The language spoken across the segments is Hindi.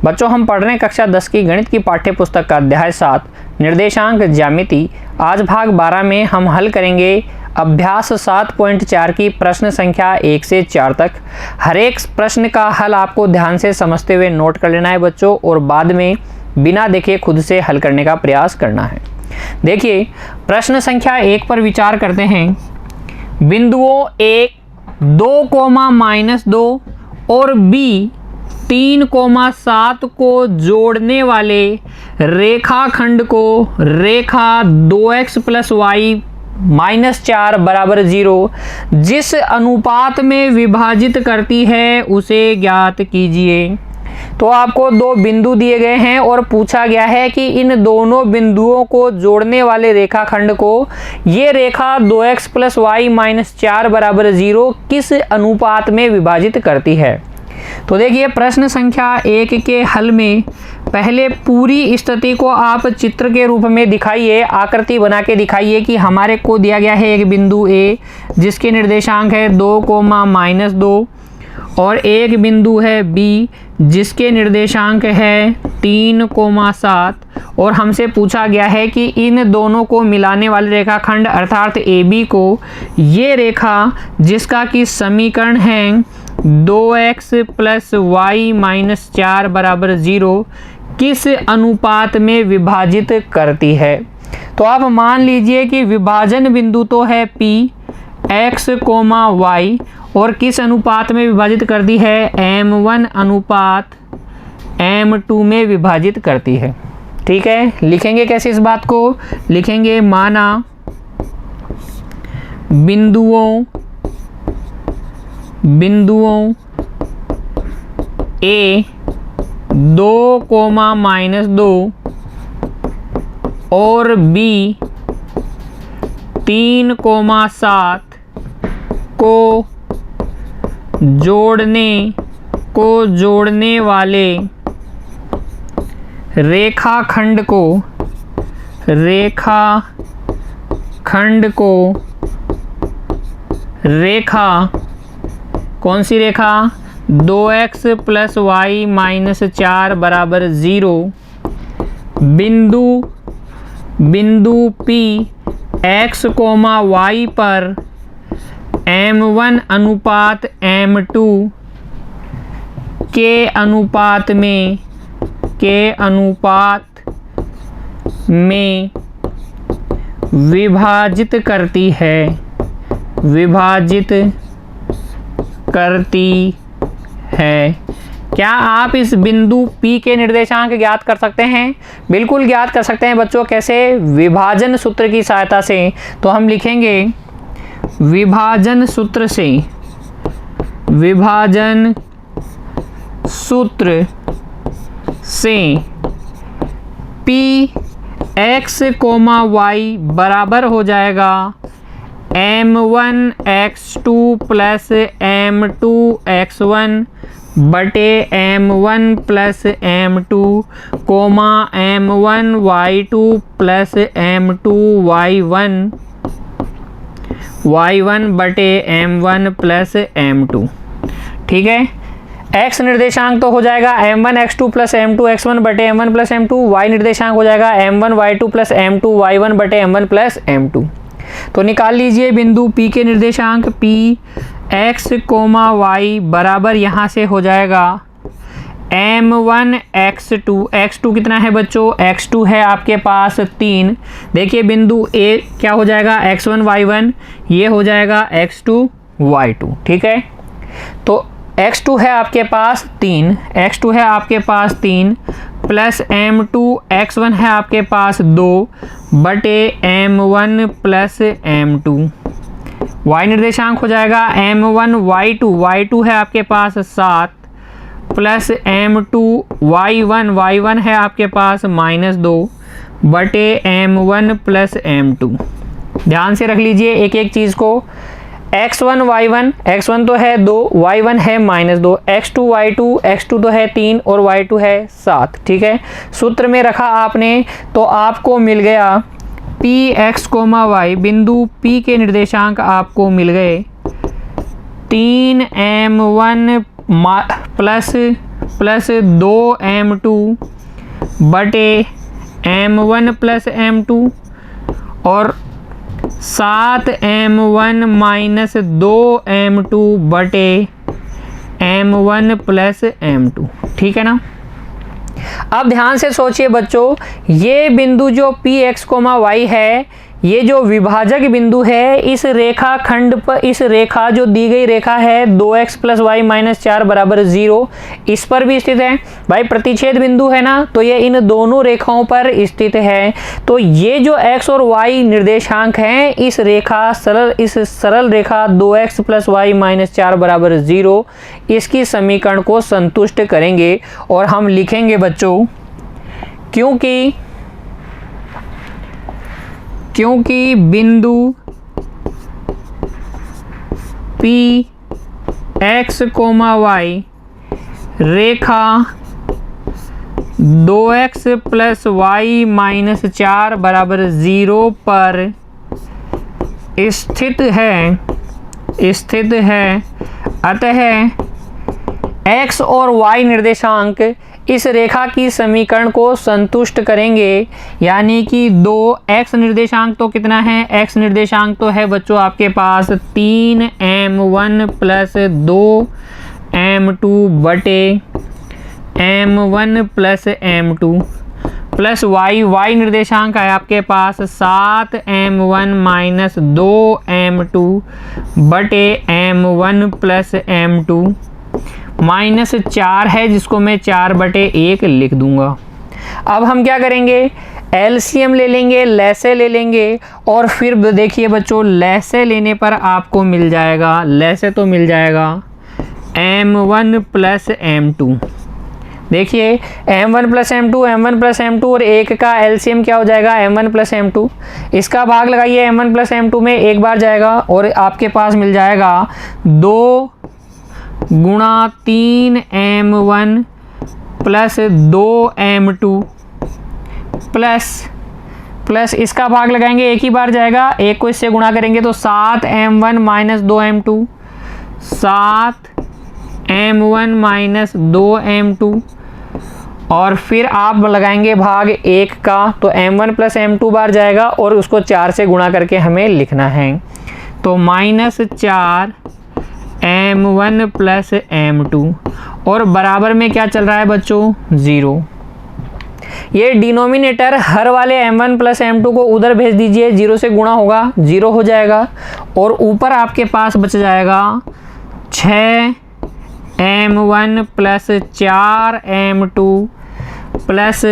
बच्चों हम पढ़ रहे हैं कक्षा 10 की गणित की पाठ्य पुस्तक का अध्याय 7 निर्देशांक ज्यामिति। आज भाग 12 में हम हल करेंगे अभ्यास 7.4 की प्रश्न संख्या 1 से 4 तक। हर एक प्रश्न का हल आपको ध्यान से समझते हुए नोट कर लेना है बच्चों, और बाद में बिना देखे खुद से हल करने का प्रयास करना है। देखिए प्रश्न संख्या 1 पर विचार करते हैं। बिंदुओं 1, 2, -2 और B 3, 7 को जोड़ने वाले रेखाखंड को रेखा 2x + y - 4 = 0 जिस अनुपात में विभाजित करती है उसे ज्ञात कीजिए। तो आपको दो बिंदु दिए गए हैं और पूछा गया है कि इन दोनों बिंदुओं को जोड़ने वाले रेखाखंड को ये रेखा 2x + y - 4 = 0 किस अनुपात में विभाजित करती है। तो देखिए प्रश्न संख्या 1 के हल में पहले पूरी स्थिति को आप चित्र के रूप में दिखाइए, आकृति बना के दिखाइए कि हमारे को दिया गया है एक बिंदु A जिसके निर्देशांक है 2, -2 और एक बिंदु है B जिसके निर्देशांक है 3, 7 और हमसे पूछा गया है कि इन दोनों को मिलाने वाले रेखाखंड अर्थात AB को ये रेखा जिसका कि समीकरण है 2x + y - 4 = 0 किस अनुपात में विभाजित करती है। तो आप मान लीजिए कि विभाजन बिंदु तो है P x, y और किस अनुपात में विभाजित करती है, m1 अनुपात m2 में विभाजित करती है। ठीक है, लिखेंगे कैसे इस बात को, लिखेंगे माना बिंदुओं A 2, -2 और B 3, 7 को जोड़ने वाले रेखाखंड को रेखा कौन सी रेखा 2x + y - 4 = 0 बिंदु P x, y पर m1 अनुपात m2 के अनुपात में विभाजित करती है। क्या आप इस बिंदु P के निर्देशांक ज्ञात कर सकते हैं? बिल्कुल ज्ञात कर सकते हैं बच्चों। कैसे? विभाजन सूत्र की सहायता से। तो हम लिखेंगे विभाजन सूत्र से P x, y बराबर हो जाएगा m1 x2 + m2 x1 बटे m1 + m2 m1 y2 + m2 y1 बटे m1 + m2। ठीक है, x निर्देशांक तो हो जाएगा m1 x2 + m2 x1 बटे m1 + m2, y निर्देशांक हो जाएगा m1 y2 + m2 y1 बटे m1 + m2। तो निकाल लीजिए बिंदु P के निर्देशांक P x, y बराबर यहाँ से हो जाएगा m1 x2 कितना है बच्चों, x2 है आपके पास 3। देखिए बिंदु A क्या हो जाएगा x1 y1, ये हो जाएगा x2 y2। ठीक है, तो x2 है आपके पास 3 प्लस m2 x1 है आपके पास 2 बटे m1 + m2। y निर्देशांक हो जाएगा m1 y2 है आपके पास 7 प्लस m2 y1 है आपके पास -2 बटे m1 + m2। ध्यान से रख लीजिए एक एक चीज़ को। x1 y1, x1 तो है 2, y1 है -2, x2 y2, x2 तो है 3 और y2 है 7। ठीक है, सूत्र में रखा आपने तो आपको मिल गया p x, y बिंदु P के निर्देशांक आपको मिल गए 3m1 + प्लस 2m2 बटे m1 प्लस m2 और 7m1 माइनस 2m2 बटे m1 प्लस m2। ठीक है ना। अब ध्यान से सोचिए बच्चों, ये बिंदु जो px, y है, ये जो विभाजक बिंदु है इस रेखा खंड पर, इस रेखा जो दी गई रेखा है 2x प्लस वाई माइनस 4 बराबर 0, इस पर भी स्थित है। भाई प्रतिच्छेद बिंदु है ना, तो ये इन दोनों रेखाओं पर स्थित है। तो ये जो x और y निर्देशांक हैं इस सरल रेखा 2x प्लस वाई माइनस 4 बराबर 0, इसकी समीकरण को संतुष्ट करेंगे। और हम लिखेंगे बच्चों, क्योंकि बिंदु P x, y रेखा 2x प्लस वाई माइनस 4 बराबर 0 पर स्थित है, अतः x और y निर्देशांक इस रेखा की समीकरण को संतुष्ट करेंगे। यानी कि 2x निर्देशांक तो कितना है, x निर्देशांक तो है बच्चों आपके पास 3m1 प्लस 2m2 बटे m1 plus m2 plus y निर्देशांक है आपके पास 7m1 माइनस 2m2 बटे m1 प्लस m2 माइनस 4 है जिसको मैं 4/1 लिख दूंगा। अब हम क्या करेंगे, एलसीएम ले लेंगे, लैसे ले लेंगे और फिर देखिए बच्चों, लैसे लेने पर आपको मिल जाएगा, लैसे तो मिल जाएगा m1 प्लस m2। देखिए m1 प्लस m2 और 1 का एलसीएम क्या हो जाएगा, m1 प्लस m2। इसका भाग लगाइए m1 प्लस m2 में, एक बार जाएगा और आपके पास मिल जाएगा 2 गुणा 3m1 प्लस 2m2 प्लस इसका भाग लगाएंगे, एक ही बार जाएगा, एक को इससे गुणा करेंगे तो 7m1 minus 2m2, 7m1 minus 2m2 और फिर आप लगाएंगे भाग 1 का, तो m1 प्लस m2 बार जाएगा और उसको 4 से गुणा करके हमें लिखना है। तो माइनस 4 m1 प्लस m2 और बराबर में क्या चल रहा है बच्चों, 0। ये डिनोमिनेटर हर वाले m1 प्लस m2 को उधर भेज दीजिए, 0 से गुणा होगा 0 हो जाएगा और ऊपर आपके पास बच जाएगा 6m1 plus 4m2 plus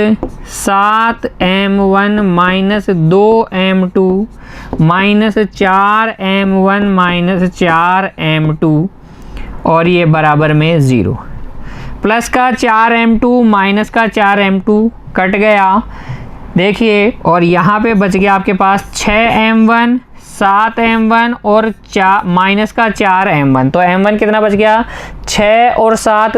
7m1 minus 2m2 minus 4m1 minus 4m2 और ये बराबर में 0। प्लस का 4m2 माइनस का 4m2 कट गया, देखिए, और यहाँ पे बच गया आपके पास 6m1 7m1 और माइनस का 4m1। तो m1 कितना बच गया, 6 और 7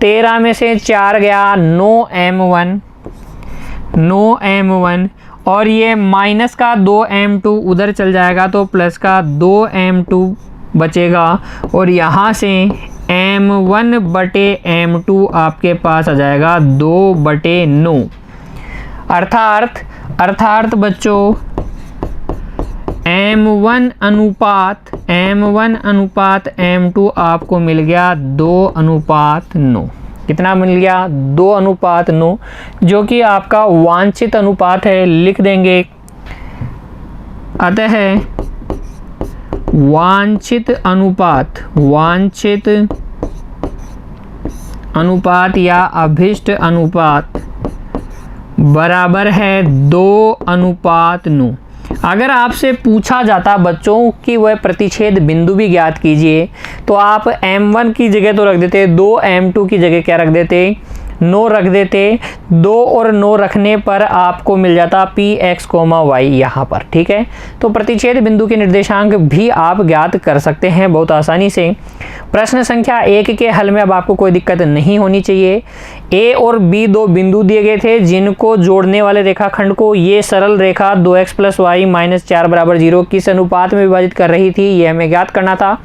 13 में से 4 गया 9m1 और ये माइनस का 2m2 उधर चल जाएगा तो प्लस का 2m2 बचेगा और यहाँ से m1 बटे m2 आपके पास आ जाएगा 2/9। अर्थात बच्चों m1 अनुपात m2 आपको मिल गया 2:9। कितना मिल गया, 2:9, जो कि आपका वांछित अनुपात है, लिख देंगे। अतः वांछित अनुपात या अभिष्ट अनुपात बराबर है 2:9। अगर आपसे पूछा जाता बच्चों कि वह प्रतिच्छेद बिंदु भी ज्ञात कीजिए, तो आप m1 की जगह तो रख देते 2, m2 की जगह क्या रख देते, 9 रख देते। 2 और 9 रखने पर आपको मिल जाता px, y यहाँ पर। ठीक है, तो प्रतिच्छेद बिंदु के निर्देशांक भी आप ज्ञात कर सकते हैं बहुत आसानी से। प्रश्न संख्या 1 के हल में अब आपको कोई दिक्कत नहीं होनी चाहिए। a और b दो बिंदु दिए गए थे जिनको जोड़ने वाले रेखाखंड को ये सरल रेखा 2x प्लस वाई माइनस 4 बराबर 0 किस अनुपात में विभाजित कर रही थी, ये हमें ज्ञात करना था।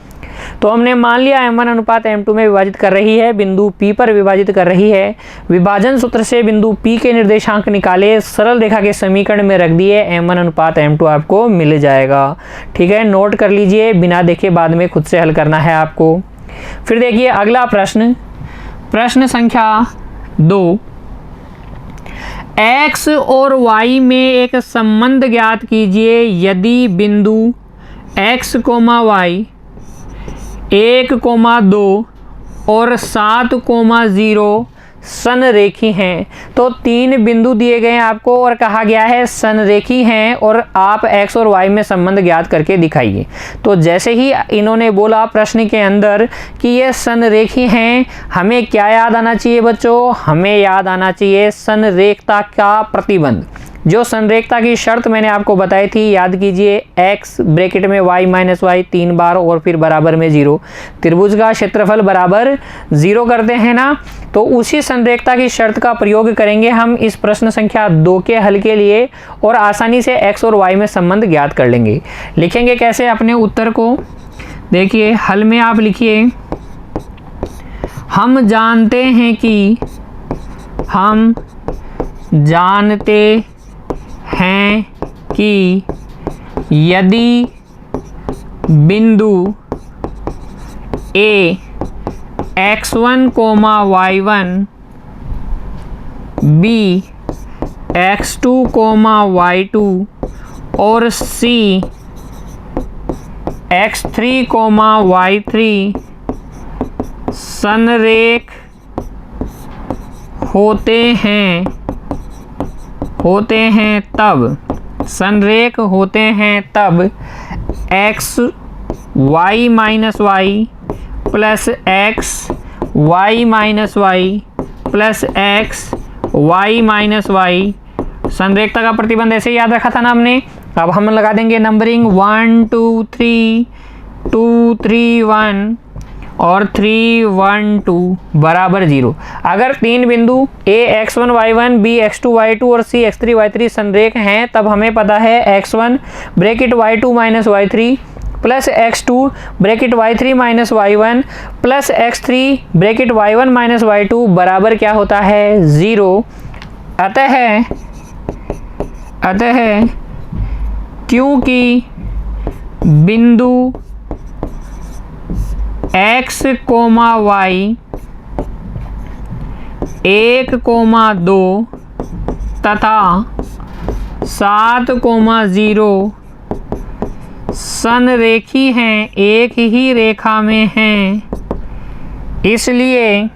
तो हमने मान लिया m1 अनुपात m2 में विभाजित कर रही है, बिंदु P पर विभाजित कर रही है। विभाजन सूत्र से बिंदु P के निर्देशांक निकाले, सरल रेखा के समीकरण में रख दिए, m1 अनुपात m2 आपको मिल जाएगा। ठीक है, नोट कर लीजिए, बिना देखे बाद में खुद से हल करना है आपको। फिर देखिए अगला प्रश्न, प्रश्न संख्या 2। x और y में एक संबंध ज्ञात कीजिए यदि बिंदु x, y 1,2 और 7,0 संरेखी हैं। तो 3 बिंदु दिए गए हैं आपको और कहा गया है संरेखी हैं और आप x और y में संबंध ज्ञात करके दिखाइए। तो जैसे ही इन्होंने बोला प्रश्न के अंदर कि ये संरेखी हैं, हमें क्या याद आना चाहिए बच्चों? हमें याद आना चाहिए संरेखता का प्रतिबंध। जो संरेखता की शर्त मैंने आपको बताई थी, याद कीजिए, x ब्रैकेट में y माइनस वाई 3 बार और फिर बराबर में 0, त्रिभुज का क्षेत्रफल बराबर 0 करते हैं ना। तो उसी संरेखता की शर्त का प्रयोग करेंगे हम इस प्रश्न संख्या 2 के हल के लिए और आसानी से x और y में संबंध ज्ञात कर लेंगे। लिखेंगे कैसे अपने उत्तर को? देखिए हल में आप लिखिए, हम जानते हैं कि यदि बिंदु A x1, y1, B x2, y2 और C x3, y3 संरेख होते हैं तब x y minus y plus x y minus y plus x y minus y. संरेखता का प्रतिबंध ऐसे याद रखा था ना हमने। अब हम लगा देंगे नंबरिंग 1 2 3 2 3 1 और 3 1 2 बराबर 0। अगर 3 बिंदु A x1 y1, B x2 y2 और C x3 y3 संरेख हैं, तब हमें पता है x1 bracket y2 minus y3 plus x2 bracket y3 minus y1 plus x3 bracket y1 minus y2 बराबर क्या होता है? 0। अतः क्योंकि बिंदु x, y 1,2 तथा 7,0 संरेखी हैं, एक ही रेखा में हैं, इसलिए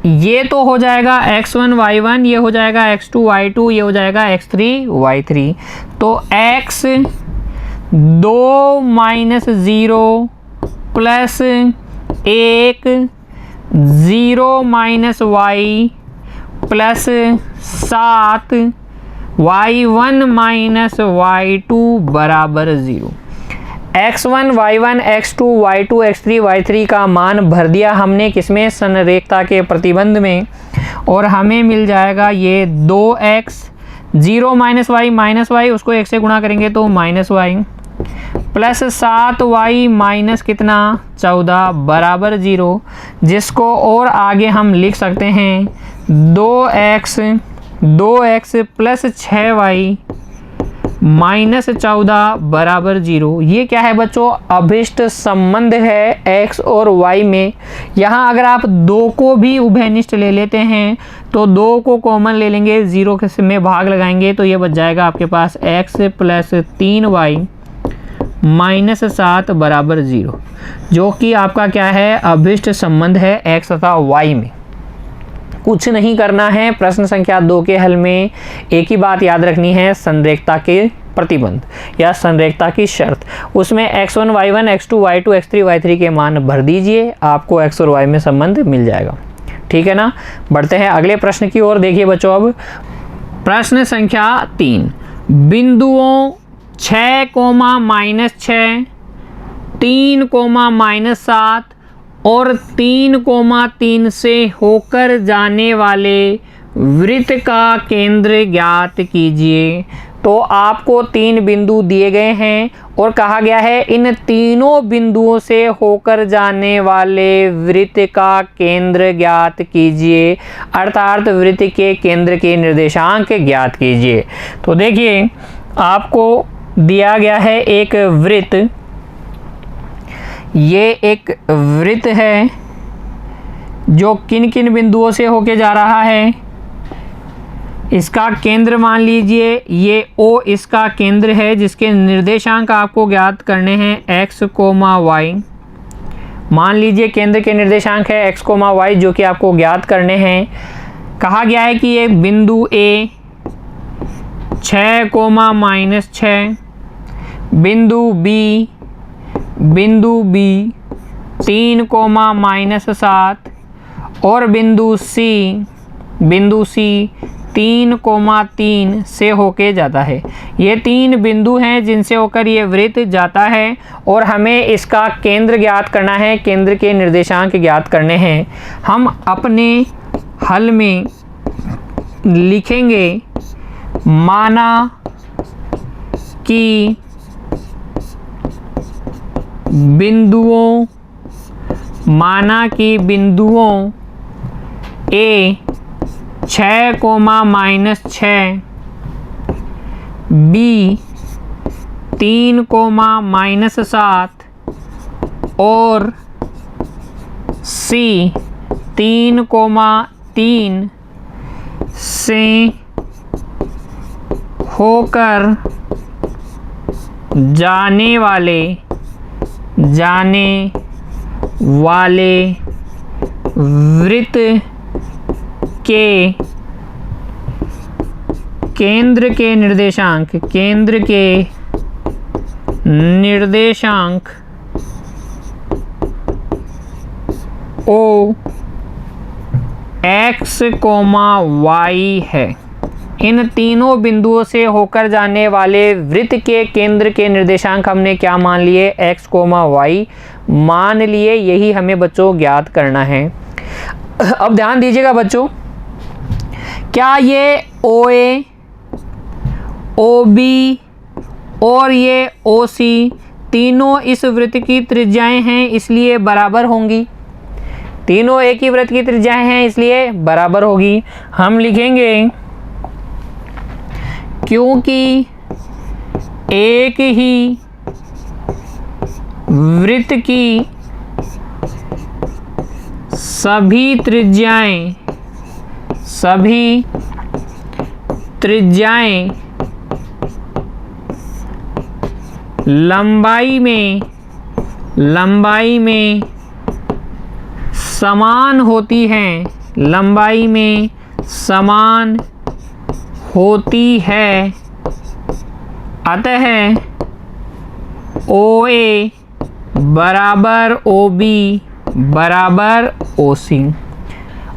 ये तो हो जाएगा x1 y1, ये हो जाएगा x2 y2, ये हो जाएगा x3 y3। तो x 2 minus 0 plus 1 0 minus y plus 7 y1 minus y2 बराबर 0। x1 y1 x2 y2 x3 y3 का मान भर दिया हमने किसमें? संरेखता के प्रतिबंध में, और हमें मिल जाएगा ये 2x 0 माइनस वाई उसको 1 से गुणा करेंगे तो minus y plus 7y minus कितना 14 बराबर 0, जिसको और आगे हम लिख सकते हैं 2x प्लस 6y माइनस 14 बराबर 0। ये क्या है बच्चों? अभिष्ट संबंध है x और y में। यहाँ अगर आप 2 को भी उभयनिष्ठ ले लेते हैं तो 2 को कॉमन ले लेंगे, 0 में भाग लगाएंगे तो ये बच जाएगा आपके पास x प्लस 3y माइनस 7 बराबर 0, जो कि आपका क्या है? अभिष्ट संबंध है x तथा y में। कुछ नहीं करना है प्रश्न संख्या 2 के हल में, एक ही बात याद रखनी है, संरेखता के प्रतिबंध या संरेखता की शर्त। उसमें x1 y1 x2 y2 x3 y3 के मान भर दीजिए, आपको x और y में संबंध मिल जाएगा। ठीक है ना। बढ़ते हैं अगले प्रश्न की ओर। देखिए बच्चों, अब प्रश्न संख्या 3, बिंदुओं 6, -6, 3, -7 और 3, से होकर जाने वाले वृत्त का केंद्र ज्ञात कीजिए। तो आपको 3 बिंदु दिए गए हैं और कहा गया है इन तीनों बिंदुओं से होकर जाने वाले वृत्त का केंद्र ज्ञात कीजिए, अर्थात वृत्त के केंद्र के निर्देशांक ज्ञात कीजिए। तो देखिए आपको दिया गया है एक वृत्त, ये एक वृत्त है जो किन किन बिंदुओं से होके जा रहा है। इसका केंद्र मान लीजिए ये O इसका केंद्र है, जिसके निर्देशांक आपको ज्ञात करने हैं x, y। मान लीजिए केंद्र के निर्देशांक है x, y जो कि आपको ज्ञात करने हैं। कहा गया है कि ये बिंदु A 6, -6, बिंदु B 3, -7 और बिंदु C 3, से होके जाता है। ये 3 बिंदु हैं जिनसे होकर ये वृत्त जाता है और हमें इसका केंद्र ज्ञात करना है, केंद्र के निर्देशांक ज्ञात करने हैं। हम अपने हल में लिखेंगे माना कि बिंदुओं A 6, -6, B 3, -7 और C 3, 3 से होकर जाने वाले वृत्त के केंद्र के निर्देशांक O x, y है। इन तीनों बिंदुओं से होकर जाने वाले वृत्त के केंद्र के निर्देशांक हमने क्या मान लिए, x, y मान लिए। यही हमें बच्चों ज्ञात करना है। अब ध्यान दीजिएगा बच्चों, क्या ये OA, OB और ये OC तीनों इस वृत्त की त्रिज्याएं हैं, इसलिए बराबर होंगी। तीनों एक ही वृत्त की त्रिज्याएं हैं इसलिए बराबर होगी। हम लिखेंगे क्योंकि एक ही वृत्त की सभी त्रिज्याएं लंबाई में समान होती हैं, अतः OA बराबर OB बराबर OC।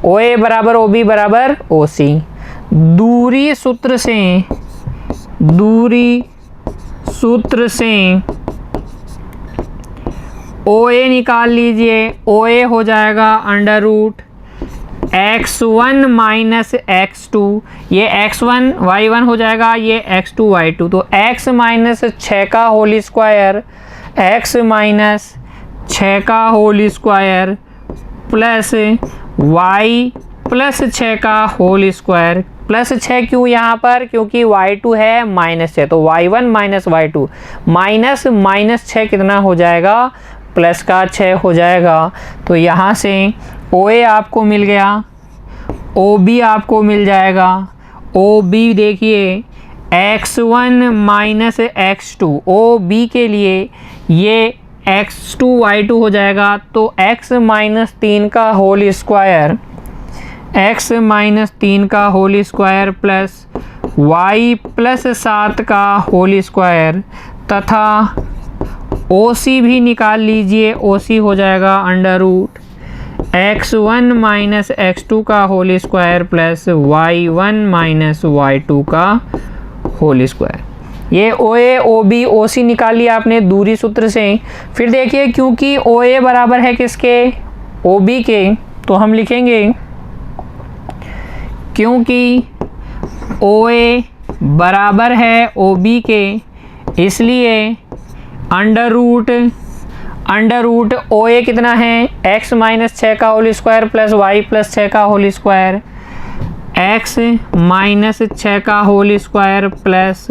OA बराबर OB बराबर OC। दूरी सूत्र से OA निकाल लीजिए। OA हो जाएगा √x1 माइनस x2, ये x1 y1 हो जाएगा, ये x2 y2। तो x माइनस 6 का होल स्क्वायर, x माइनस 6 का whole square plus y plus 6 का होल स्क्वायर। प्लस 6 क्यों यहाँ पर, क्योंकि y2 है -6, तो y1 माइनस y2 माइनस 6 कितना हो जाएगा, प्लस का 6 हो जाएगा। तो यहाँ से OA आपको मिल गया, OB आपको मिल जाएगा। OB देखिए x1 माइनस x2, OB के लिए ये x2 y2 हो जाएगा। तो x माइनस 3 का होल स्क्वायर, x माइनस 3 का whole square plus y plus 7 का होल स्क्वायर तथा OC भी निकाल लीजिए। OC हो जाएगा √x1 माइनस x2 का whole square plus y1 minus y2 का होल स्क्वायर। ये OA, OB, OC निकाल लिया आपने दूरी सूत्र से। फिर देखिए क्योंकि OA बराबर है किसके, OB के, तो हम लिखेंगे क्योंकि OA बराबर है ओ बी के, इसलिए अंडर रूट ओ ए कितना है x माइनस 6 का whole square plus y plus 6 का होल स्क्वायर, x माइनस 6 का whole square plus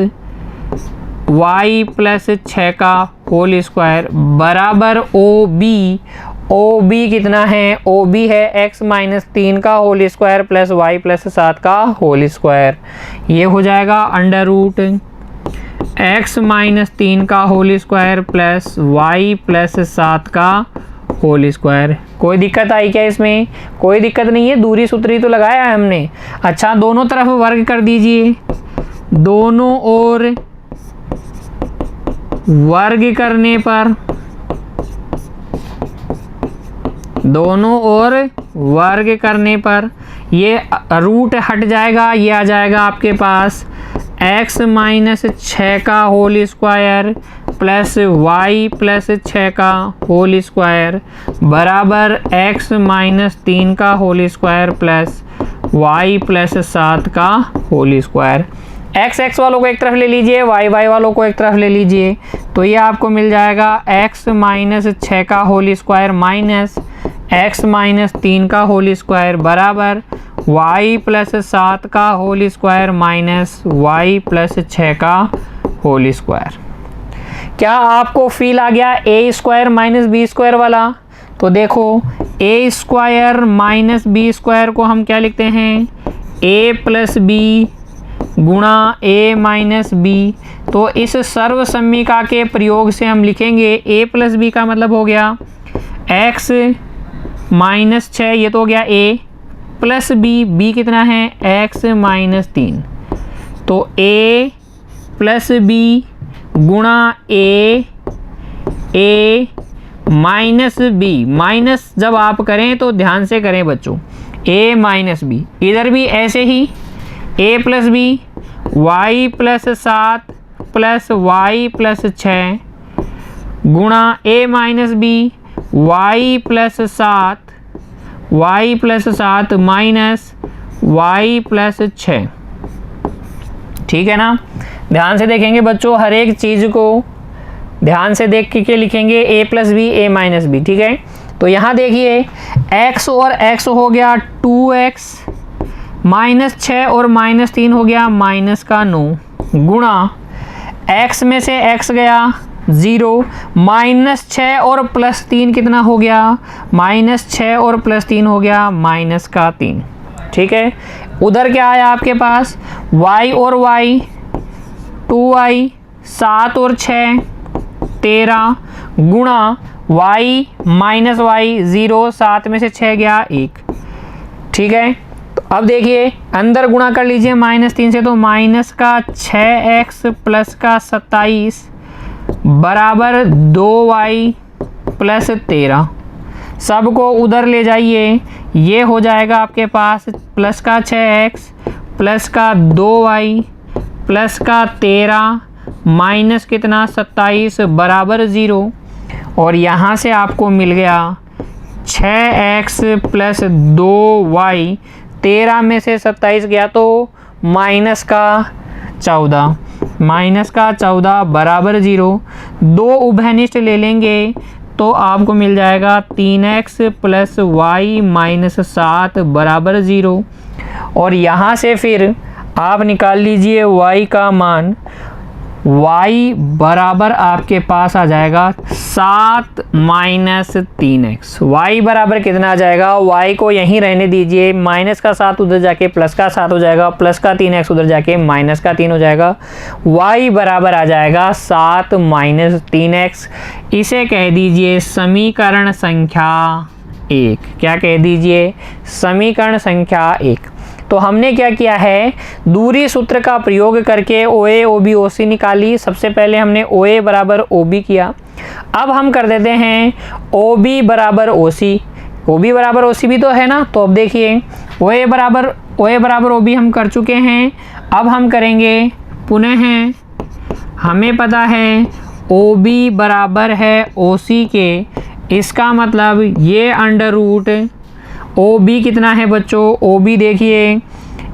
y plus 6 का होल स्क्वायर बराबर ओ बी कितना है, ओ बी है x माइनस 3 का whole square plus y plus 7 का होल स्क्वायर। ये हो जाएगा अंडर रूट x माइनस 3 का whole square plus y plus 7 का होल स्क्वायर। कोई दिक्कत आई क्या इसमें? कोई दिक्कत नहीं है, दूरी सूत्री तो लगाया है हमने। अच्छा, दोनों तरफ वर्ग कर दीजिए, दोनों ओर वर्ग करने पर, दोनों ओर वर्ग करने पर ये रूट हट जाएगा, ये आ जाएगा आपके पास x माइनस 6 का whole square plus y plus 6 का होल स्क्वायर बराबर x माइनस 3 का whole square plus y plus 7 का होल स्क्वायर। x वालों को एक तरफ ले लीजिए, y वालों को एक तरफ ले लीजिए, तो ये आपको मिल जाएगा x माइनस 6 का whole square minus x minus 3 का होल स्क्वायर बराबर y प्लस 7 का whole square minus y plus 6 का होल स्क्वायर। क्या आपको फील आ गया a square minus B square वाला? तो देखो a square minus B square को हम क्या लिखते हैं, a प्लस बी गुणा a माइनस बी। तो इस सर्व समीका के प्रयोग से हम लिखेंगे a प्लस बी का मतलब हो गया x माइनस 6, ये तो हो गया a प्लस बी कितना है x माइनस 3, तो a प्लस बी गुणा a माइनस बी। माइनस जब आप करें तो ध्यान से करें बच्चों, a माइनस बी, इधर भी ऐसे ही a plus b y plus 7 plus y plus 6 गुणा a minus b y plus 7 minus y plus 6। ठीक है ना? ध्यान से देखेंगे बच्चों, हर एक चीज़ को ध्यान से देख के लिखेंगे, a plus b a minus b. ठीक है, तो यहाँ देखिए x और x हो गया 2x माइनस 6 और माइनस 3 हो गया माइनस का 9 गुणा x में से x गया 0 माइनस 6 और प्लस 3 कितना हो गया, माइनस 6 और प्लस 3 हो गया माइनस का 3। ठीक है, उधर क्या आया आपके पास y और y 2y 7 और 6 13 गुणा y माइनस वाई 0 7 में से 6 गया 1। ठीक है, तो अब देखिए अंदर गुणा कर लीजिए माइनस 3 से, तो माइनस का 6x प्लस का 27 बराबर 2y प्लस 13। सबको उधर ले जाइए, ये हो जाएगा आपके पास प्लस का 6x प्लस का 2y प्लस का 13 माइनस कितना 27 बराबर 0, और यहाँ से आपको मिल गया 6x प्लस 2y, 13 में से 27 गया तो माइनस का 14 बराबर 0। दो उभयनिष्ठ ले लेंगे तो आपको मिल जाएगा 3x प्लस वाई माइनस 7 बराबर 0, और यहाँ से फिर आप निकाल लीजिए y का मान, y बराबर आपके पास आ जाएगा 7 माइनस 3x। y बराबर कितना आ जाएगा, y को यहीं रहने दीजिए, माइनस का 7 उधर जाके प्लस का 7 हो जाएगा, प्लस का 3x उधर जाके माइनस का 3 हो जाएगा, y बराबर आ जाएगा 7 माइनस 3x। इसे कह दीजिए समीकरण संख्या 1। क्या कह दीजिए, समीकरण संख्या 1। तो हमने क्या किया है, दूरी सूत्र का प्रयोग करके OA OB OC निकाली। सबसे पहले हमने OA बराबर OB किया, अब हम कर देते हैं OB बराबर OC। OB बराबर OC भी तो है ना, तो अब देखिए OA बराबर OB हम कर चुके हैं, अब हम करेंगे पुनः, हमें पता है OB बराबर है OC के, इसका मतलब ये अंडर रूट OB कितना है बच्चों, OB देखिए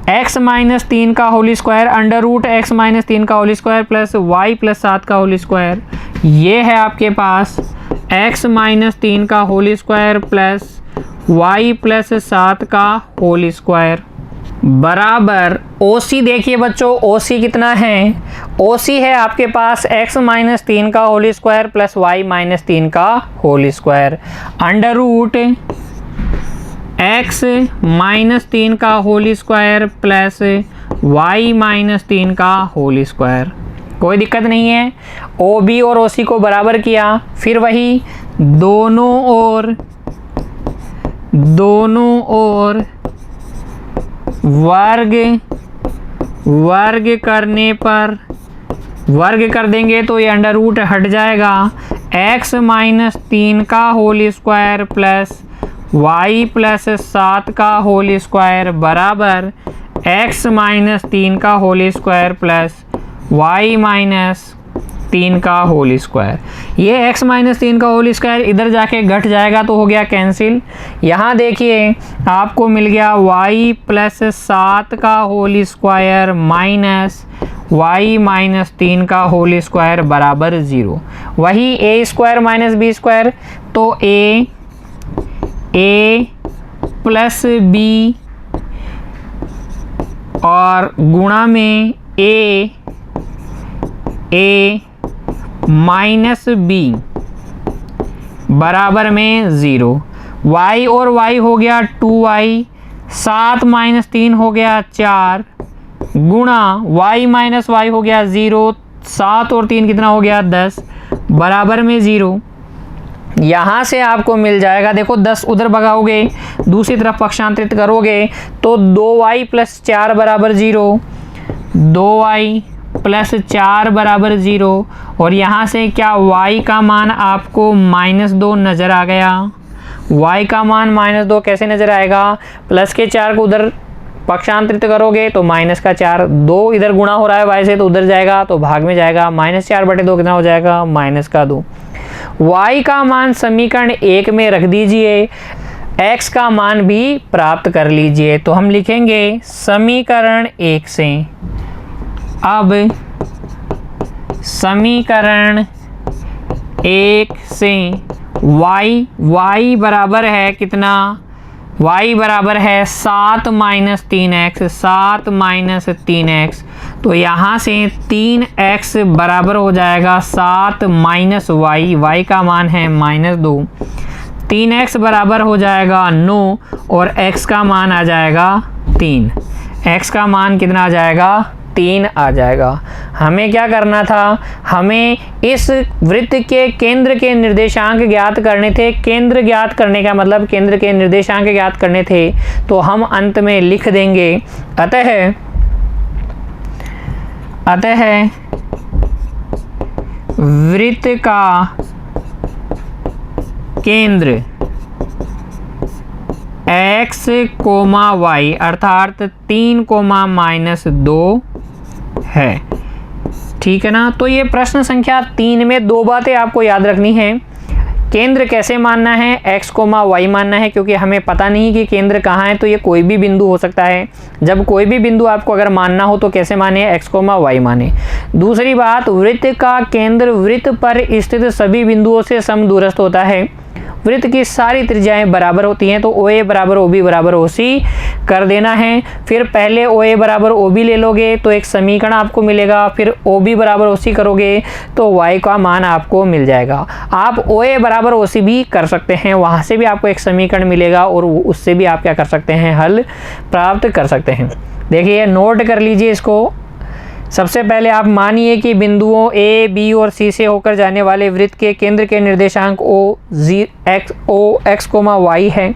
x माइनस 3 का whole square under root x minus 3 का whole square plus y plus 7 का होल स्क्वायर, ये है आपके पास x माइनस 3 का whole square plus y plus 7 का होल स्क्वायर बराबर OC। देखिए बच्चों OC कितना है, OC है आपके पास x माइनस 3 का whole square plus y minus 3 का whole square under root x minus 3 का whole square plus y minus 3 का होल स्क्वायर। कोई दिक्कत नहीं है। OB और OC को बराबर किया, फिर वही दोनों ओर वर्ग करने पर वर्ग कर देंगे तो ये अंडर रूट हट जाएगा। x माइनस 3 का whole square plus y plus 7 का होल स्क्वायर बराबर x माइनस 3 का whole square plus y minus 3 का होल स्क्वायर। ये x माइनस 3 का होल स्क्वायर इधर जाके घट जाएगा तो हो गया कैंसिल। यहाँ देखिए आपको मिल गया y प्लस 7 का whole square minus y minus 3 का होल स्क्वायर बराबर 0। वही a square minus b square, तो a प्लस b और गुणा में a माइनस बी बराबर में 0। y और y हो गया 2y, 7 माइनस 3 हो गया 4 गुणा y माइनस y हो गया 0, 7 और 3 कितना हो गया 10 बराबर में 0। यहाँ से आपको मिल जाएगा, देखो 10 उधर भगाओगे दूसरी तरफ पक्षांतरित करोगे तो 2y प्लस 4 बराबर 0, 2y प्लस 4 बराबर 0 और यहाँ से क्या y का मान आपको -2 नज़र आ गया। y का मान -2 कैसे नज़र आएगा, प्लस के 4 को उधर पक्षांतरित करोगे तो माइनस का 4, 2 इधर गुणा हो रहा है y से तो उधर जाएगा तो भाग में जाएगा, -4/2 कितना हो जाएगा -2। y का मान समीकरण 1 में रख दीजिए, x का मान भी प्राप्त कर लीजिए। तो हम लिखेंगे समीकरण 1 से, अब समीकरण 1 से y बराबर है कितना, y बराबर है 7 माइनस 3x, 7 माइनस 3x, तो यहाँ से 3x बराबर हो जाएगा 7 माइनस y का मान है -2, 3x बराबर हो जाएगा 9 और x का मान आ जाएगा 3, x का मान कितना आ जाएगा 3 आ जाएगा। हमें क्या करना था, हमें इस वृत्त के केंद्र के निर्देशांक ज्ञात करने थे। केंद्र ज्ञात करने का मतलब केंद्र के निर्देशांक ज्ञात करने थे, तो हम अंत में लिख देंगे अतः वृत्त का केंद्र x, y अर्थात 3, -2 है। ठीक है ना। तो ये प्रश्न संख्या 3 में 2 बातें आपको याद रखनी है। केंद्र कैसे मानना है, x, y मानना है, क्योंकि हमें पता नहीं कि केंद्र कहाँ है, तो ये कोई भी बिंदु हो सकता है। जब कोई भी बिंदु आपको अगर मानना हो तो कैसे माने, x, y माने। दूसरी बात, वृत्त का केंद्र वृत्त पर स्थित सभी बिंदुओं से समदूरस्थ होता है। वृत्त की सारी त्रिज्याएं बराबर होती हैं, तो OA बराबर OB बराबर OC कर देना है। फिर पहले OA बराबर OB ले लोगे तो एक समीकरण आपको मिलेगा, फिर OB बराबर OC करोगे तो y का मान आपको मिल जाएगा। आप OA बराबर OC भी कर सकते हैं, वहाँ से भी आपको एक समीकरण मिलेगा और उससे भी आप क्या कर सकते हैं, हल प्राप्त कर सकते हैं। देखिए नोट कर लीजिए इसको। सबसे पहले आप मानिए कि बिंदुओं A, B और C से होकर जाने वाले वृत्त के केंद्र के निर्देशांक x, y है।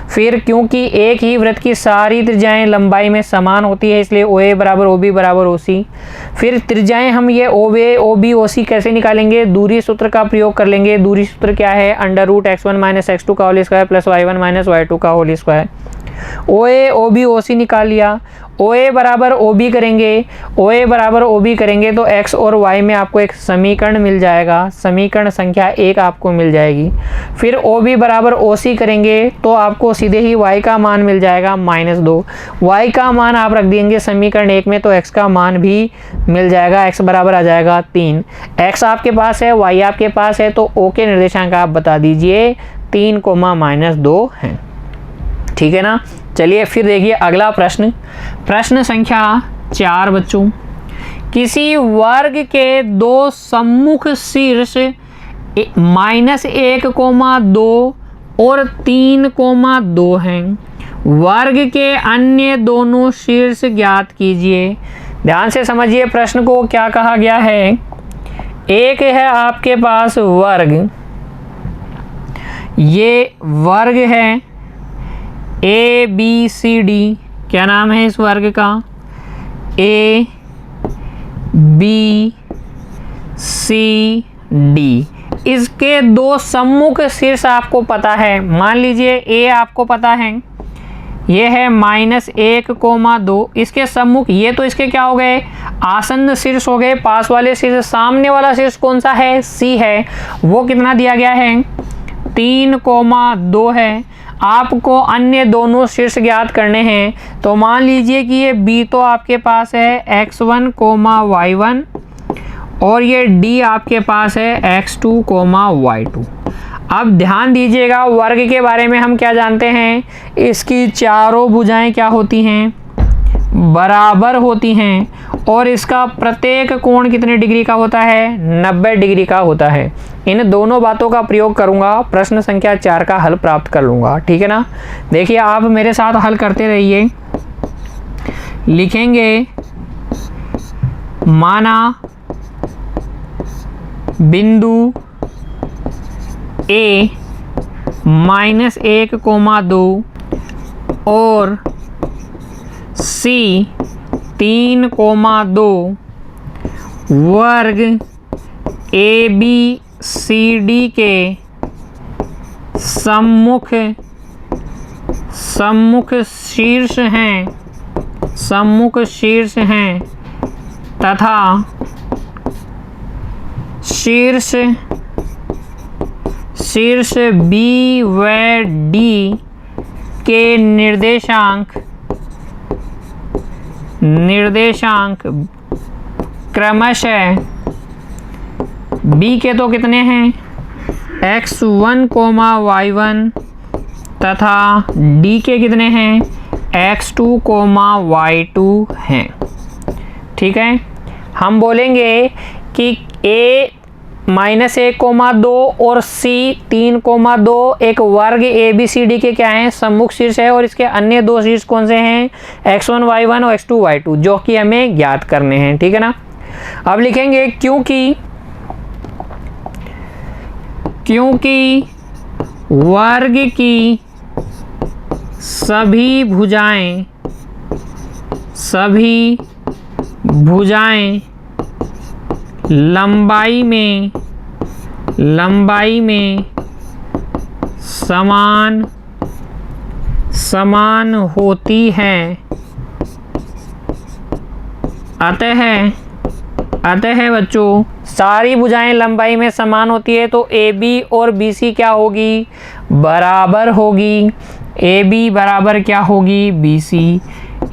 फिर क्योंकि एक ही वृत्त की सारी त्रिज्याएं लंबाई में समान होती है, इसलिए OA बराबर OB बराबर OC। फिर त्रिज्याएं हम ये OA, OB, OC कैसे निकालेंगे, दूरी सूत्र का प्रयोग कर लेंगे। दूरी सूत्र क्या है, √x1 - x2 का whole square plus y1 - y2 का होल स्क्वायर। ओ ए ओ बी ओ सी निकाल लिया, ओ ए बराबर ओ बी करेंगे, ओ ए बराबर ओ बी करेंगे तो एक्स और वाई में आपको एक समीकरण मिल जाएगा, समीकरण संख्या 1 आपको मिल जाएगी। फिर ओ बी बराबर ओ सी करेंगे तो आपको सीधे ही वाई का मान मिल जाएगा -2, वाई का मान आप रख देंगे समीकरण 1 में तो एक्स का मान भी मिल जाएगा, एक्स बराबर आ जाएगा 3। एक्स आपके पास है, वाई आपके पास है, तो ओ के निर्देशांक आप बता दीजिए 3, -2 हैं। ठीक है ना। चलिए फिर देखिए अगला प्रश्न, प्रश्न संख्या 4 बच्चों। किसी वर्ग के दो सम्मुख शीर्ष -1,2 और 3,2 हैं। वर्ग के अन्य दोनों शीर्ष ज्ञात कीजिए। ध्यान से समझिए प्रश्न को, क्या कहा गया है। एक है आपके पास वर्ग, ये वर्ग है ए बी सी डी। क्या नाम है इस वर्ग का? A B C D. इसके दो सम्मुख शीर्ष आपको पता है। मान लीजिए ए आपको पता है, ये है -1,2। इसके सम्मुख, ये तो इसके क्या हो गए, आसन्न शीर्ष हो गए, पास वाले शीर्ष। सामने वाला शीर्ष कौन सा है? सी है। वो कितना दिया गया है? 3,2 है। आपको अन्य दोनों शीर्ष ज्ञात करने हैं। तो मान लीजिए कि ये बी तो आपके पास है x1, y1 और ये डी आपके पास है x2, y2। अब ध्यान दीजिएगा, वर्ग के बारे में हम क्या जानते हैं, इसकी चारों भुजाएं क्या होती हैं? बराबर होती हैं। और इसका प्रत्येक कोण कितने डिग्री का होता है? 90 डिग्री का होता है। इन दोनों बातों का प्रयोग करूंगा, प्रश्न संख्या 4 का हल प्राप्त कर लूंगा। ठीक है ना। देखिए आप मेरे साथ हल करते रहिए। लिखेंगे, माना बिंदु ए -1,2 और सी 3,2 वर्ग ए बी सी डी के सम्मुख शीर्ष हैं, सम्मुख शीर्ष हैं तथा शीर्ष बी व डी के निर्देशांक क्रमशः बी के तो कितने हैं? x1, y1 तथा डी के कितने हैं? x2, y2 हैं। ठीक है। हम बोलेंगे कि a -1,2 और c 3,2 एक वर्ग ए बी सी डी के क्या हैं? सम्मुख शीर्ष है। और इसके अन्य दो शीर्ष कौन से हैं? x1, y1 और x2, y2, जो कि हमें ज्ञात करने हैं। ठीक है ना। अब लिखेंगे, क्योंकि वर्ग की सभी भुजाएं लंबाई में समान होती है, अतः बच्चों सारी भुजाएं लंबाई में समान होती है तो ए बी और बी सी क्या होगी? बराबर होगी। ए बी बराबर क्या होगी? B C.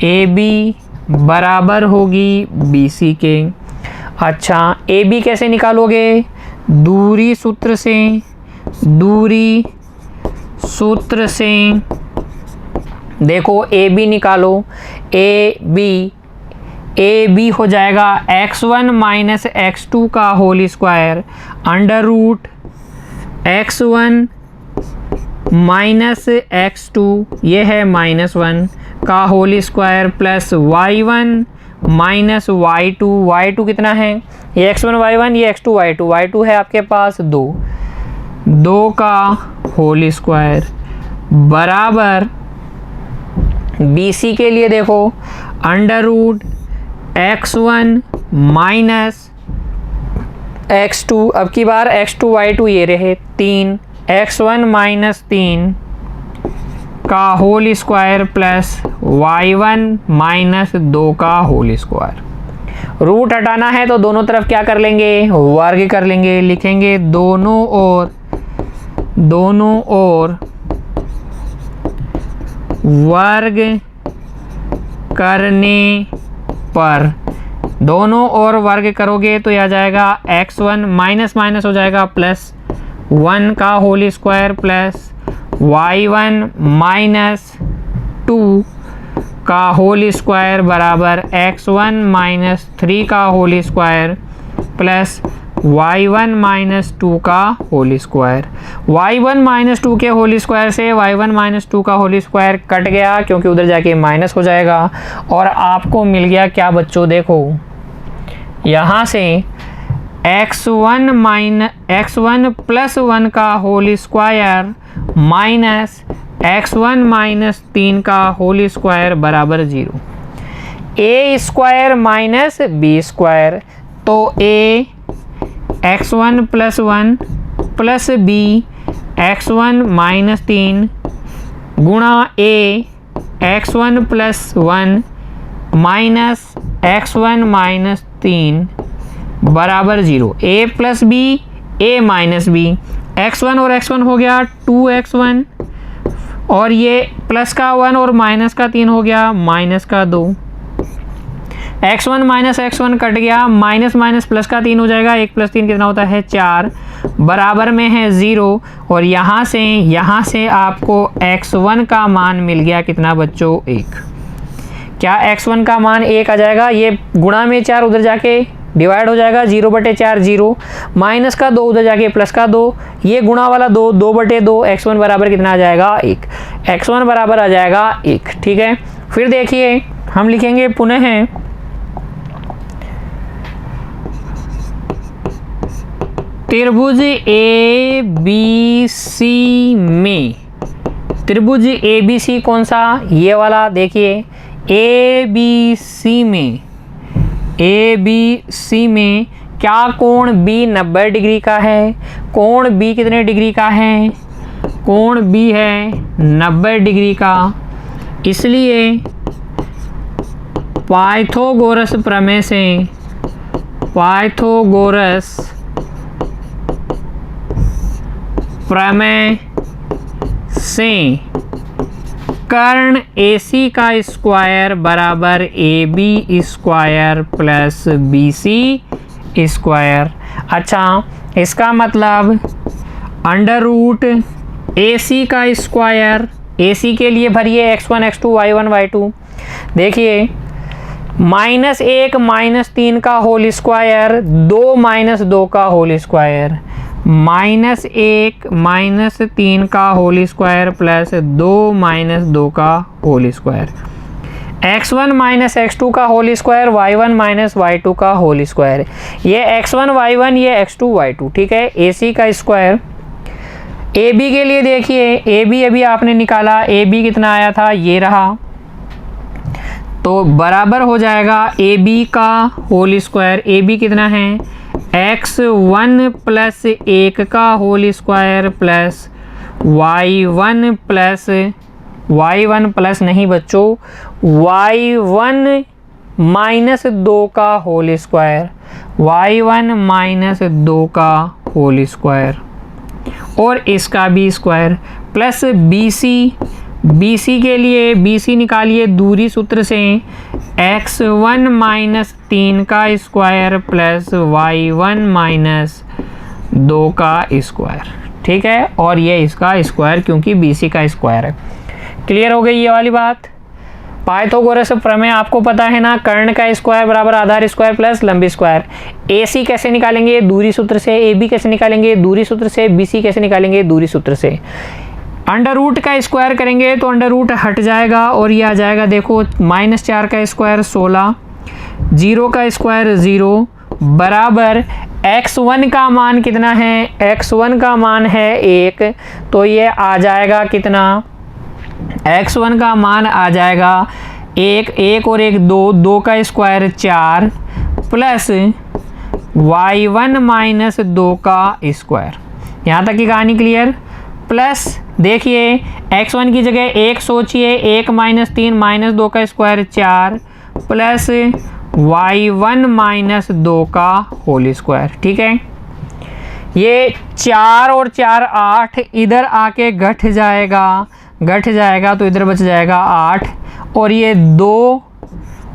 ए बी बराबर होगी बी सी के। अच्छा, ए बी कैसे निकालोगे? दूरी सूत्र से देखो ए बी निकालो। ए बी हो जाएगा x1 - x2 का होल स्क्वायर √ x1 - x2 ये है -1 का whole square plus y1 - y2 कितना है? ये x1 y1, ये x2 y2 है आपके पास 2 का होल स्क्वायर बराबर BC के लिए देखो √ x1 - x2, अब की बार x2 y2 ये रहे 3, x1 - 3 का whole square plus y1 minus 2 का होल स्क्वायर। रूट हटाना है तो दोनों तरफ क्या कर लेंगे, वर्ग कर लेंगे। लिखेंगे दोनों ओर वर्ग करने पर, दोनों ओर वर्ग करोगे तो यह आ जाएगा x1 माइनस माइनस हो जाएगा प्लस 1 का whole square plus y1 minus 2 का होल स्क्वायर बराबर x1 माइनस 3 का whole square plus y1 minus 2 का होल स्क्वायर। y1 माइनस 2 के होल स्क्वायर से y1 माइनस 2 का होल स्क्वायर कट गया क्योंकि उधर जाके माइनस हो जाएगा और आपको मिल गया क्या बच्चों, देखो यहाँ से x1 प्लस 1 का whole square minus x1 minus 3 का होल स्क्वायर बराबर 0। a square minus b square, तो a x1 plus 1 plus b x1 minus 3 गुणा a x1 plus 1 minus x1 minus 3 बराबर 0। a plus b a minus b, x1 और x1 हो गया 2x1 और ये प्लस का 1 और माइनस का 3 हो गया माइनस का 2। x1 माइनस x1 कट गया, माइनस माइनस प्लस का 3 हो जाएगा, 1 प्लस 3 कितना होता है 4, बराबर में है 0। और यहाँ से आपको x1 का मान मिल गया कितना बच्चों 1। क्या x1 का मान 1 आ जाएगा, ये गुणा में 4 उधर जाके डिवाइड हो जाएगा 0/4 0, माइनस का 2 उधर जाके प्लस का 2, ये गुणा वाला 2 2/2, x1 बराबर कितना आ जाएगा 1, x1 बराबर आ जाएगा 1। ठीक है, फिर देखिए हम लिखेंगे पुनः त्रिभुज ABC में, त्रिभुज ABC कौन सा, ये वाला देखिए ABC में क्या कोण B 90 डिग्री का है, कोण B कितने डिग्री का है, कोण B है 90 डिग्री का। इसलिए पाइथागोरस प्रमेय से कर्ण AC का स्क्वायर बराबर AB square plus BC square. अच्छा, इसका मतलब अंडर रूट AC का स्क्वायर, AC के लिए भरिए x1 x2 y1 y2। देखिए -1 -3 का होल स्क्वायर, 2 -2 का होल स्क्वायर, -1 -3 का होल स्क्वायर प्लस 2 -2 का whole square, x1 minus x2 का whole square, y1 minus y2 का होल स्क्वायर। ये x1 y1 ये x2 y2। ठीक है, AC का स्क्वायर। AB के लिए देखिए AB अभी आपने निकाला, AB कितना आया था, ये रहा, तो बराबर हो जाएगा AB का होल स्क्वायर। AB कितना है x1 प्लस 1 का whole square plus y1 plus नहीं बच्चों, y1 माइनस 2 का होल स्क्वायर, y1 माइनस 2 का होल स्क्वायर और इसका भी स्क्वायर प्लस BC के लिए BC निकालिए दूरी सूत्र से, x1 माइनस 3 का स्क्वायर प्लस y1 माइनस 2 का स्क्वायर। ठीक है, और ये इसका स्क्वायर क्योंकि BC का स्क्वायर है। क्लियर हो गई ये वाली बात। पाइथागोरस प्रमेय आपको पता है ना, कर्ण का स्क्वायर बराबर आधार स्क्वायर प्लस लंबी स्क्वायर। AC कैसे निकालेंगे, दूरी सूत्र से। AB कैसे निकालेंगे, दूरी सूत्र से। BC कैसे निकालेंगे, दूरी सूत्र से। अंडर रूट का स्क्वायर करेंगे तो अंडर रूट हट जाएगा और ये आ जाएगा, देखो -4 का स्क्वायर 16, 0 का स्क्वायर 0 बराबर x1 का मान कितना है, x1 का मान है 1, तो ये आ जाएगा कितना, x1 का मान आ जाएगा 1 और 1 2 का स्क्वायर 4 प्लस y1 माइनस 2 का स्क्वायर। यहाँ तक की कहानी क्लियर। प्लस देखिए x1 की जगह 1 सोचिए, 1 माइनस 3 माइनस 2 का स्क्वायर 4 प्लस y1 माइनस 2 का होल स्क्वायर। ठीक है, ये 4 और 4 8 इधर आके घट जाएगा तो इधर बच जाएगा 8 और ये 2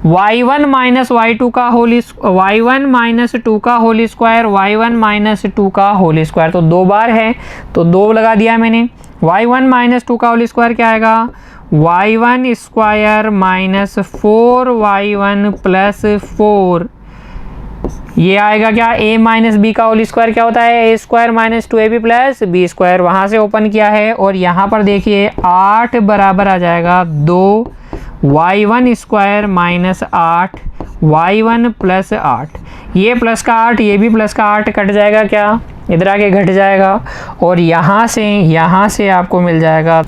y1 माइनस y2 का y1 माइनस 2 का होल स्क्वायर, y1 माइनस 2 का होल स्क्वायर, तो 2 बार है तो 2 लगा दिया मैंने। y1 माइनस 2 का होल स्क्वायर क्या आएगा, y1 square minus 4y1 plus 4, ये आएगा क्या, a माइनस बी का होल स्क्वायर क्या होता है, a square minus 2ab plus b square, वहाँ से ओपन किया है और यहाँ पर देखिए 8 बराबर आ जाएगा 2 y1 square minus 8 y1 plus 8, ये प्लस का 8 ये भी प्लस का 8 कट जाएगा क्या, इधर आके घट जाएगा और यहाँ से आपको मिल जाएगा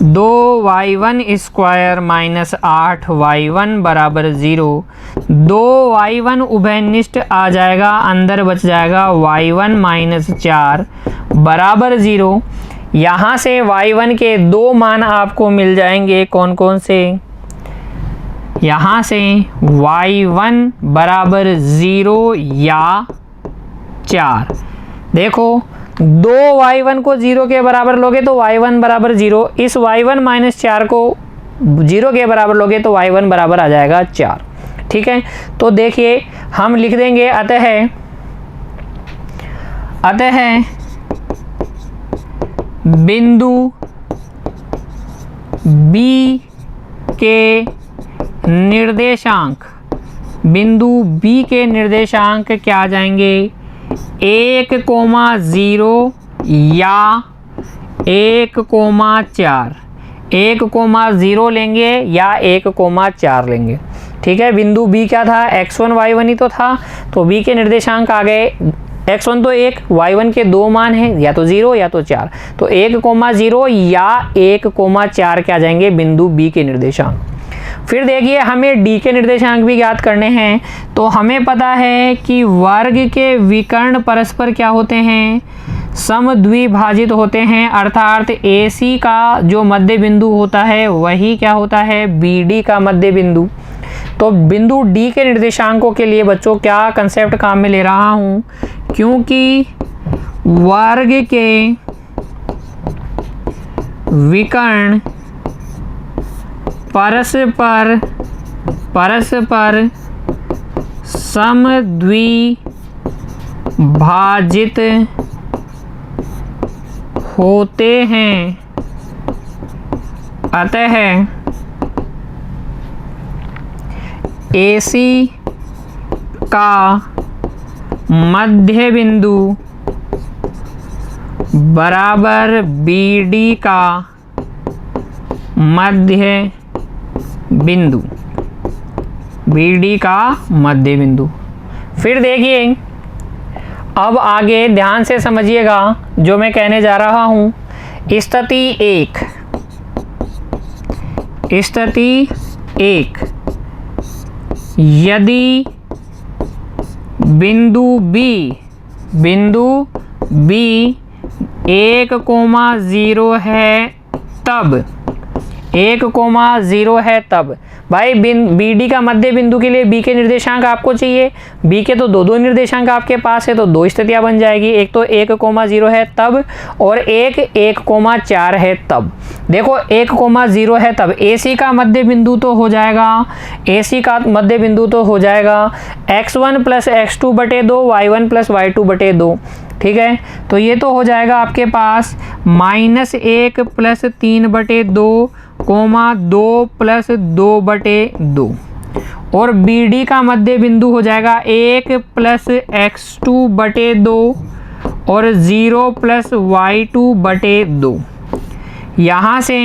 2y1 स्क्वायर माइनस 8y1 बराबर 0, 2y1 उभयनिष्ठ आ जाएगा, अंदर बच जाएगा y1 माइनस 4 बराबर 0। यहाँ से y1 के 2 मान आपको मिल जाएंगे, कौन कौन से, यहाँ से y1 बराबर 0 या 4, देखो 2y1 को 0 के बराबर लोगे तो y1 बराबर 0, इस y1 माइनस 4 को 0 के बराबर लोगे तो y1 बराबर आ जाएगा 4। ठीक है, तो देखिए हम लिख देंगे अतः बिंदु B के निर्देशांक, बिंदु B के निर्देशांक क्या आ जाएंगे, 1,0 या 1,4, 1,0 लेंगे या 1,4 लेंगे। ठीक है, बिंदु B क्या था, x1 y1 ही तो था, तो B के निर्देशांक आ गए, x1 तो 1, y1 के 2 मान हैं, या तो 0 या तो 4, तो 1,0 या 1,4 क्या जाएंगे बिंदु B के निर्देशांक। फिर देखिए हमें D के निर्देशांक भी ज्ञात करने हैं, तो हमें पता है कि वर्ग के विकर्ण परस्पर क्या होते हैं, समद्विभाजित होते हैं, अर्थात AC का जो मध्य बिंदु होता है वही क्या होता है, BD का मध्य बिंदु। तो बिंदु D के निर्देशांकों के लिए बच्चों क्या कंसेप्ट काम में ले रहा हूँ, क्योंकि वर्ग के विकर्ण परस्पर समद्विभाजित होते हैं, अतः AC का मध्य बिंदु बराबर BD का मध्य बिंदु, BD का मध्य बिंदु। फिर देखिए अब आगे ध्यान से समझिएगा जो मैं कहने जा रहा हूँ। स्थिति 1, यदि बिंदु B 1,0 है तब 1,0 है तब भाई BD का मध्य बिंदु के लिए B के निर्देशांक आपको चाहिए, B के तो दो निर्देशांक आपके पास है, तो 2 स्थितियां बन जाएगी, एक तो 1,0 है तब और एक 1,4 है तब। देखो 1,0 है तब AC का मध्य बिंदु तो हो जाएगा, AC का मध्य बिंदु तो हो जाएगा x1 प्लस x2 बटे 2 y1 प्लस y2 बटे 2। ठीक है, तो ये तो हो जाएगा आपके पास -1 प्लस 3 बटे 2 2 प्लस 2 बटे 2 और BD का मध्य बिंदु हो जाएगा 1 प्लस x2 बटे 2 और 0 प्लस y2 बटे 2। यहाँ से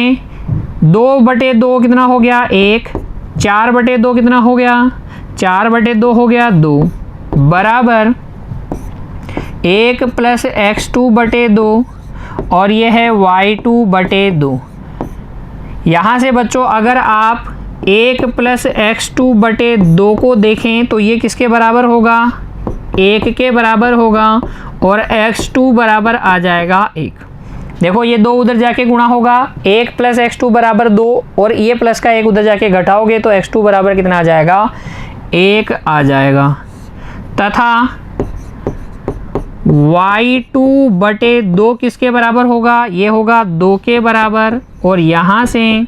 2 बटे 2 कितना हो गया 1, 4 बटे 2 कितना हो गया 4 बटे 2 हो गया 2 बराबर 1 प्लस x2 बटे 2 और ये है y2 बटे 2। यहाँ से बच्चों अगर आप 1 प्लस x2 बटे 2 को देखें तो ये किसके बराबर होगा 1 के बराबर होगा और x2 बराबर आ जाएगा 1। देखो ये 2 उधर जाके गुणा होगा, 1 प्लस x2 बराबर 2, और ये प्लस का 1 उधर जाके घटाओगे तो x2 बराबर कितना आ जाएगा, 1 आ जाएगा। तथा y2 बटे 2 किसके बराबर होगा, ये होगा 2 के बराबर, और यहाँ से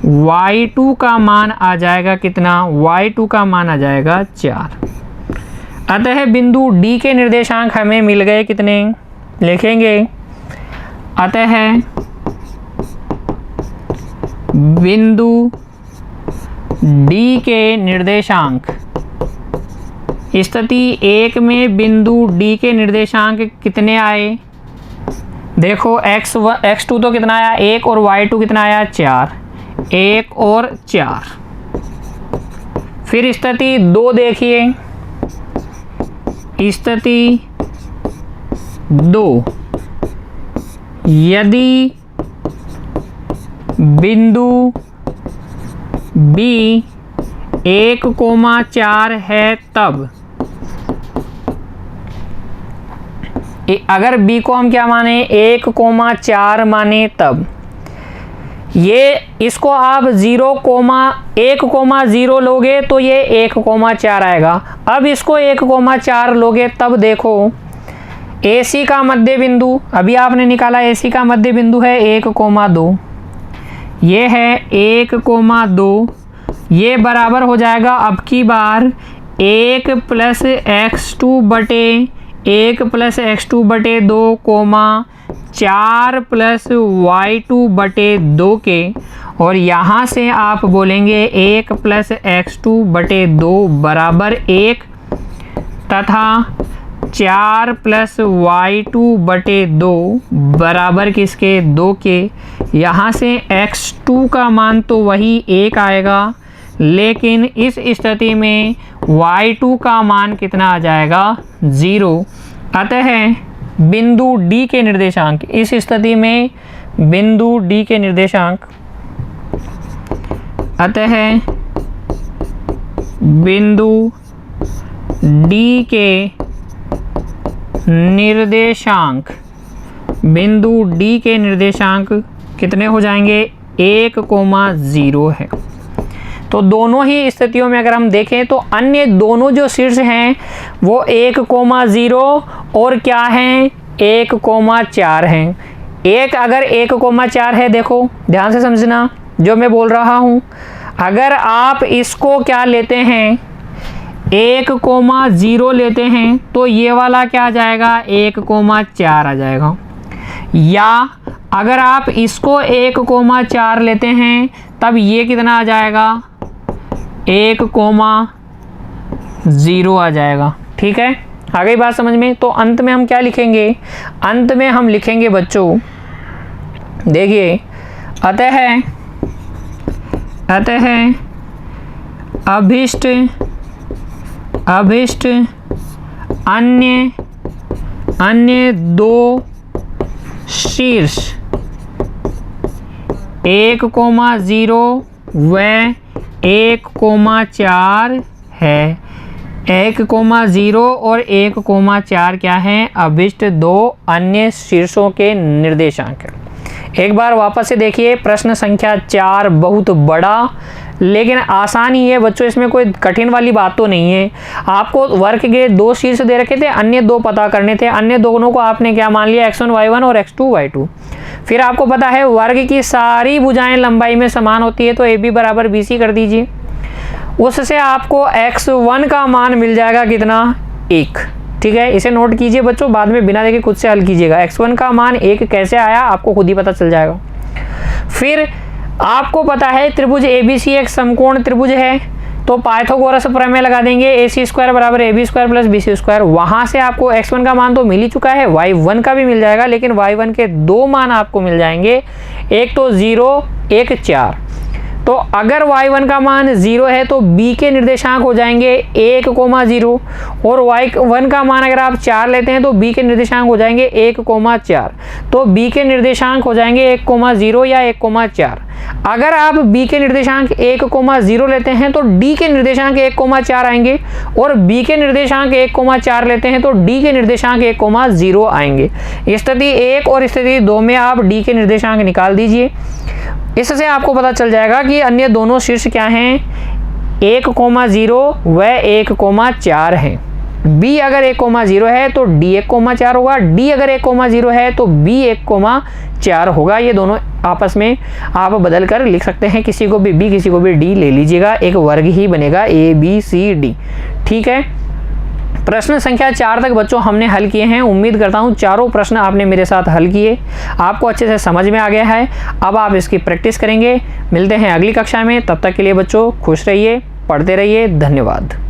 y2 का मान आ जाएगा कितना, y2 का मान आ जाएगा 4। अतः बिंदु D के निर्देशांक हमें मिल गए कितने, लिखेंगे अतः बिंदु D के निर्देशांक, स्थिति 1 में बिंदु D के निर्देशांक कितने आए, देखो x2 तो कितना आया 1, और y2 कितना आया 4, 1 और 4। फिर स्थिति 2 देखिए, स्थिति 2, यदि बिंदु B 1,4 है तब, अगर B को हम क्या माने 1,4 माने तब, ये इसको आप 1,0 लोगे तो ये 1,4 आएगा। अब इसको 1,4 लोगे तब देखो AC का मध्य बिंदु, अभी आपने निकाला AC का मध्य बिंदु है 1,2, ये है 1,2, ये बराबर हो जाएगा अब की बार 1 प्लस x2 बटे 1 प्लस x2 बटे 2, 4 प्लस y2 बटे 2 के, और यहाँ से आप बोलेंगे 1 प्लस x2 बटे 2 बराबर 1, तथा 4 प्लस y2 बटे 2 बराबर किसके, 2 के। यहाँ से x2 का मान तो वही 1 आएगा, लेकिन इस स्थिति में y2 का मान कितना आ जाएगा, 0। अतः बिंदु D के निर्देशांक, इस स्थिति में बिंदु D के निर्देशांक, अतः बिंदु D के निर्देशांक, बिंदु D के निर्देशांक कितने हो जाएंगे, 1,0 है। तो दोनों ही स्थितियों में अगर हम देखें तो अन्य दोनों जो शीर्ष हैं वो 1,0 और क्या हैं, 1,4 हैं। एक अगर 1,4 है, देखो ध्यान से समझना जो मैं बोल रहा हूँ, अगर आप इसको क्या लेते हैं 1,0 लेते हैं तो ये वाला क्या आ जाएगा, 1,4 आ जाएगा। या अगर आप इसको 1,4 लेते हैं तब ये कितना आ जाएगा, 1,0 आ जाएगा। ठीक है, आ गई बात समझ में। तो अंत में हम क्या लिखेंगे, अंत में हम लिखेंगे बच्चों, देखिए अतः अभिष्ट अन्य दो शीर्ष 1,0 व 1,4 है। 1,0 और 1,4 क्या हैं, अभिष्ट दो अन्य शीर्षों के निर्देशांक। एक बार वापस से देखिए, प्रश्न संख्या 4 बहुत बड़ा लेकिन आसान ही है बच्चों, इसमें कोई कठिन वाली बात तो नहीं है। आपको वर्ग के 2 शीर्ष दे रखे थे, अन्य 2 पता करने थे। अन्य दोनों को आपने क्या मान लिया, x1 y1 और x2 y2। फिर आपको पता है वर्ग की सारी भुजाएं लंबाई में समान होती है, तो AB बराबर BC कर दीजिए। उससे आपको x1 का मान मिल जाएगा कितना, 1। ठीक है, इसे नोट कीजिए बच्चों, बाद में बिना देखे खुद से हल कीजिएगा। x1 का मान 1 कैसे आया आपको खुद ही पता चल जाएगा। फिर आपको पता है त्रिभुज ABC एक समकोण त्रिभुज है, तो पाइथागोरस प्रमेय लगा देंगे, AC² बराबर AB² प्लस BC²। वहाँ से आपको x1 का मान तो मिल ही चुका है, y1 का भी मिल जाएगा, लेकिन y1 के 2 मान आपको मिल जाएंगे, एक तो 0, एक 4। तो अगर y1 का मान 0 है तो b के निर्देशांक हो जाएंगे 1,0 और y1 का मान अगर आप 4 लेते हैं तो b के निर्देशांक हो जाएंगे 1,4। तो b के निर्देशांक हो जाएंगे 1,0 या 1,4। अगर आप b के निर्देशांक 1,0 लेते हैं तो d के निर्देशांक 1,4 आएंगे और b के निर्देशांक 1,4 लेते हैं तो d के निर्देशांक 1,0 आएंगे। स्थिति 1 और स्थिति 2 में आप d के निर्देशांक निकाल दीजिए। इससे आपको पता चल जाएगा कि अन्य दोनों शीर्ष क्या हैं, 1,0 व 1,4 हैं। b अगर 1,0 है तो d 1,4 होगा, d अगर 1,0 है तो b 1,4 होगा। ये दोनों आपस में आप बदल कर लिख सकते हैं, किसी को भी b किसी को भी d ले लीजिएगा, एक वर्ग ही बनेगा a b c d। ठीक है, प्रश्न संख्या 4 तक बच्चों हमने हल किए हैं। उम्मीद करता हूँ चारों प्रश्न आपने मेरे साथ हल किए, आपको अच्छे से समझ में आ गया है। अब आप इसकी प्रैक्टिस करेंगे। मिलते हैं अगली कक्षा में, तब तक के लिए बच्चों खुश रहिए, पढ़ते रहिए। धन्यवाद।